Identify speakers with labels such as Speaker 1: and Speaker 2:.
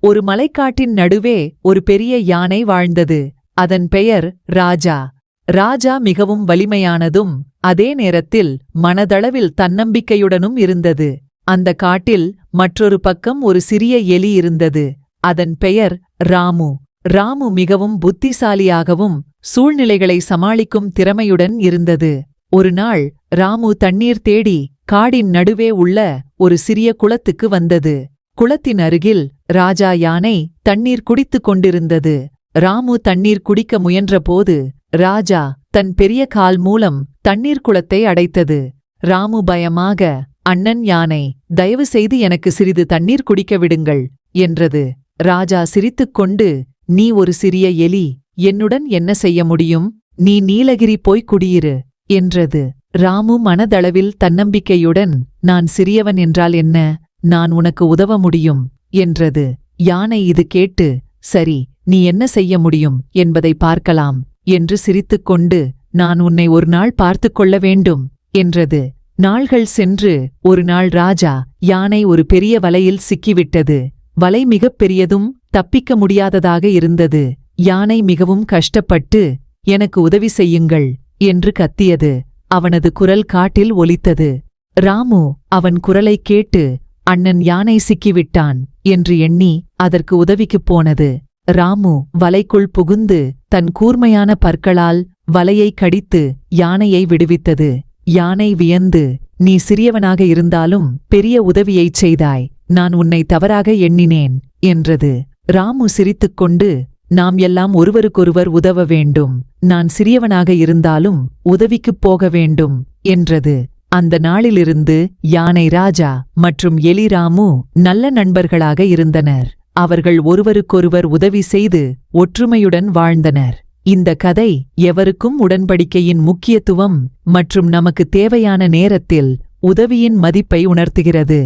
Speaker 1: ஒரு மலைக்காட்டின் நடுவே ஒரு பெரிய யானை வாழ்ந்தது. அதன் பெயர் ராஜா. ராஜா மிகவும் வலிமையானதும் அதே நேரத்தில் மனதளவில் தன்னம்பிக்கையுடனும் இருந்தது. அந்த காட்டில் மற்றொரு பக்கம் ஒரு சிறிய எலி இருந்தது. அதன் பெயர் ராமு. ராமு மிகவும் புத்திசாலியாகவும் சூழ்நிலைகளை சமாளிக்கும் திறமையுடன் இருந்தது. ஒருநாள் ராமு தண்ணீர் தேடி காடின் நடுவே உள்ள ஒரு சிறிய குளத்துக்கு வந்தது. குளத்தின் அருகில் ராஜா யானை தண்ணீர் குடித்துக் கொண்டிருந்தது. ராமு தண்ணீர் குடிக்க முயன்றபோது ராஜா தன் பெரிய கால் மூலம் தண்ணீர் குளத்தை அடைத்தது. ராமு பயமாக, அண்ணன் யானை, தயவு செய்து எனக்கு சிறிது தண்ணீர் குடிக்க விடுங்கள் என்றது. ராஜா சிரித்துக்கொண்டு, நீ ஒரு சிறிய எலி, என்னுடன் என்ன செய்ய முடியும்? நீ நீலகிரி போய் குடியிரு என்றது. ராமு மனதளவில் தன்னம்பிக்கையுடன், நான் சிறியவன் என்றால் என்ன, நான் உனக்கு உதவ முடியும் என்றது. யானை இது கேட்டு, சரி, நீ என்ன செய்ய முடியும் என்பதை பார்க்கலாம் என்று சிரித்துக்கொண்டு, நான் உன்னை ஒரு நாள் பார்த்துக் கொள்ள வேண்டும் என்றது. நாள்கள் சென்று ஒரு நாள் ராஜா யானை ஒரு பெரிய வலையில் சிக்கிவிட்டது. வலை மிகப் பெரியதும் தப்பிக்க முடியாததாக இருந்தது. யானை மிகவும் கஷ்டப்பட்டு, எனக்கு உதவி செய்யுங்கள் என்று கத்தியது. அவனது குரல் காட்டில் ஒலித்தது. ராமு அவன் குரலைக் கேட்டு, அண்ணன் யானை சிக்கிவிட்டான் என்று எண்ணி அதற்கு உதவிக்குப் போனது. ராமு வலைக்குள் புகுந்து தன் கூர்மையான பற்களால் வலையை கடித்து யானையை விடுவித்தது. யானை வியந்து, நீ சிறியவனாக இருந்தாலும் பெரிய உதவியைச் செய்தாய், நான் உன்னை தவறாக எண்ணினேன் என்றது. ராமு சிரித்துக்கொண்டு, நாம் எல்லாம் ஒருவருக்கொருவர் உதவ வேண்டும், நான் சிறியவனாக இருந்தாலும் உதவிக்குப் போக வேண்டும் என்றது. அந்த நாளிலிருந்து யானை ராஜா மற்றும் எலி ராமு நல்ல நண்பர்களாக இருந்தனர். அவர்கள் ஒருவருக்கொருவர் உதவி செய்து ஒற்றுமையுடன் வாழ்ந்தனர். இந்த கதை எவருக்கும் உடன்படிக்கையின் முக்கியத்துவம் மற்றும் நமக்கு தேவையான நேரத்தில் உதவியின் மதிப்பை உணர்த்துகிறது.